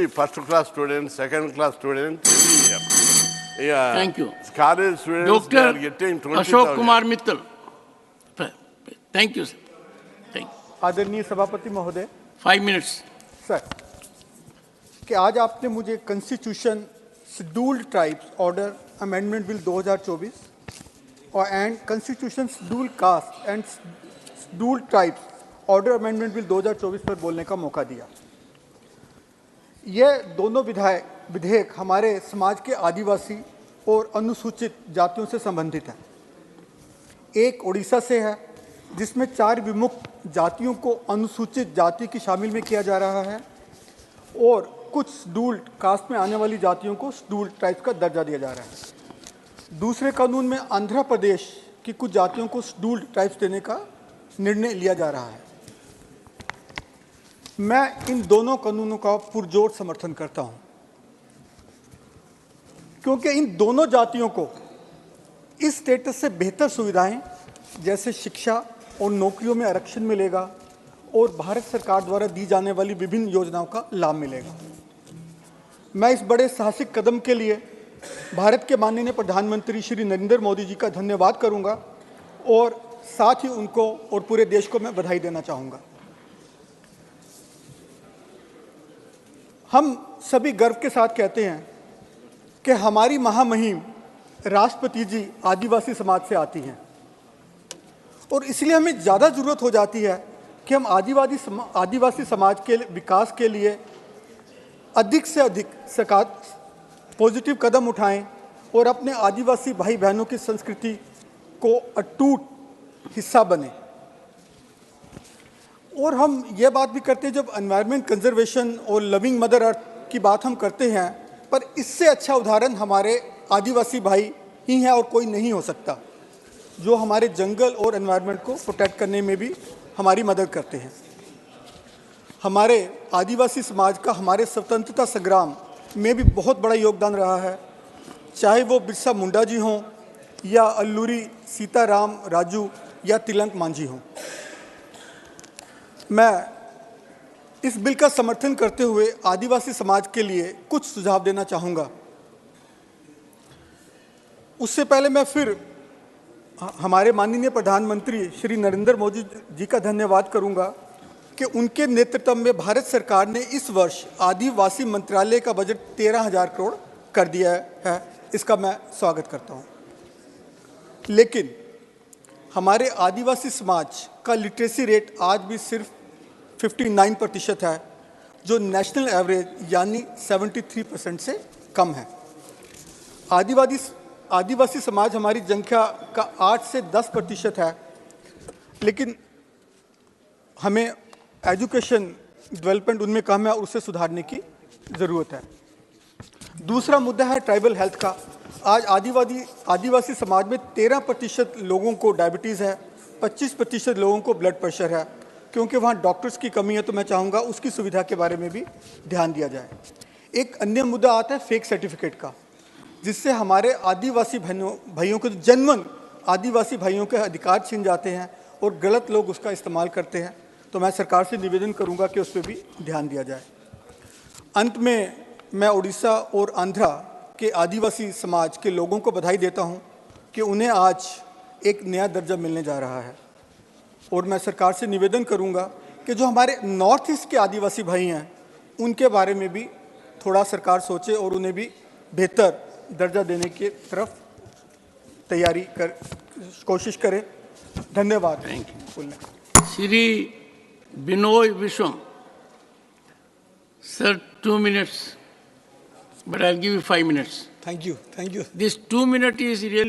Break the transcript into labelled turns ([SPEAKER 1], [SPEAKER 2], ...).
[SPEAKER 1] First class students, second class students, every year. Yeah.
[SPEAKER 2] Thank you.
[SPEAKER 1] College students, they are
[SPEAKER 2] Dr.
[SPEAKER 1] getting 20,000.
[SPEAKER 2] Ashok Kumar Mittal. Thank you, sir. Thank you.
[SPEAKER 3] आदरणीय सभापति महोदय,
[SPEAKER 2] 5 minutes.
[SPEAKER 3] Sir, कि आज आपने मुझे constitution scheduled tribes order amendment bill 2024 और and constitution scheduled caste and scheduled tribes order amendment bill 2024 पर बोलने का मौका दिया। यह दोनों विधेयक हमारे समाज के आदिवासी और अनुसूचित जातियों से संबंधित है। एक उड़ीसा से है, जिसमें 4 विमुक्त जातियों को अनुसूचित जाति की शामिल में किया जा रहा है और कुछ शेड्यूल्ड कास्ट में आने वाली जातियों को शेड्यूल्ड ट्राइब्स का दर्जा दिया जा रहा है। दूसरे कानून में आंध्र प्रदेश की कुछ जातियों को शेड्यूल्ड ट्राइब्स देने का निर्णय लिया जा रहा है। मैं इन दोनों कानूनों का पुरजोर समर्थन करता हूं, क्योंकि इन दोनों जातियों को इस स्टेटस से बेहतर सुविधाएं जैसे शिक्षा और नौकरियों में आरक्षण मिलेगा और भारत सरकार द्वारा दी जाने वाली विभिन्न योजनाओं का लाभ मिलेगा। मैं इस बड़े साहसिक कदम के लिए भारत के माननीय प्रधानमंत्री श्री नरेंद्र मोदी जी का धन्यवाद करूंगा और साथ ही उनको और पूरे देश को मैं बधाई देना चाहूँगा। हम सभी गर्व के साथ कहते हैं कि हमारी महामहिम राष्ट्रपति जी आदिवासी समाज से आती हैं और इसलिए हमें ज़्यादा ज़रूरत हो जाती है कि हम आदिवासी समाज के विकास के लिए अधिक से अधिक पॉजिटिव कदम उठाएं और अपने आदिवासी भाई बहनों की संस्कृति को अटूट हिस्सा बने। और हम ये बात भी करते हैं, जब एनवायरनमेंट कंजर्वेशन और लविंग मदर अर्थ की बात हम करते हैं, पर इससे अच्छा उदाहरण हमारे आदिवासी भाई ही हैं और कोई नहीं हो सकता, जो हमारे जंगल और एनवायरनमेंट को प्रोटेक्ट करने में भी हमारी मदद करते हैं। हमारे आदिवासी समाज का हमारे स्वतंत्रता संग्राम में भी बहुत बड़ा योगदान रहा है, चाहे वो बिरसा मुंडा जी हों या अल्लूरी सीताराम राजू या तिलक मांझी हों। मैं इस बिल का समर्थन करते हुए आदिवासी समाज के लिए कुछ सुझाव देना चाहूँगा। उससे पहले मैं फिर हमारे माननीय प्रधानमंत्री श्री नरेंद्र मोदी जी का धन्यवाद करूँगा कि उनके नेतृत्व में भारत सरकार ने इस वर्ष आदिवासी मंत्रालय का बजट 13,000 करोड़ कर दिया है। इसका मैं स्वागत करता हूँ। लेकिन हमारे आदिवासी समाज का लिटरेसी रेट आज भी सिर्फ 59% है, जो नेशनल एवरेज यानी 73% से कम है। आदिवासी समाज हमारी जनसंख्या का 8 से 10% है, लेकिन हमें एजुकेशन डेवलपमेंट उनमें कम है और उसे सुधारने की ज़रूरत है। दूसरा मुद्दा है ट्राइबल हेल्थ का। आज आदिवासी समाज में 13% लोगों को डायबिटीज़ है, 25% लोगों को ब्लड प्रेशर है, क्योंकि वहाँ डॉक्टर्स की कमी है। तो मैं चाहूँगा उसकी सुविधा के बारे में भी ध्यान दिया जाए। एक अन्य मुद्दा आता है फेक सर्टिफिकेट का, जिससे हमारे आदिवासी भाइयों को, जेन्युइन आदिवासी भाइयों के अधिकार छीन जाते हैं और गलत लोग उसका इस्तेमाल करते हैं। तो मैं सरकार से निवेदन करूँगा कि उस पर भी ध्यान दिया जाए। अंत में मैं उड़ीसा और आंध्र के आदिवासी समाज के लोगों को बधाई देता हूँ कि उन्हें आज एक नया दर्जा मिलने जा रहा है। और मैं सरकार से निवेदन करूंगा कि जो हमारे नॉर्थ ईस्ट के आदिवासी भाई हैं, उनके बारे में भी थोड़ा सरकार सोचे और उन्हें भी बेहतर दर्जा देने की तरफ कोशिश करे। धन्यवाद।
[SPEAKER 2] Thank you. Shri Binoy Viswam sir, 2 minutes, but I'll give you 5 minutes.
[SPEAKER 4] Thank you.
[SPEAKER 2] This 2 minutes is really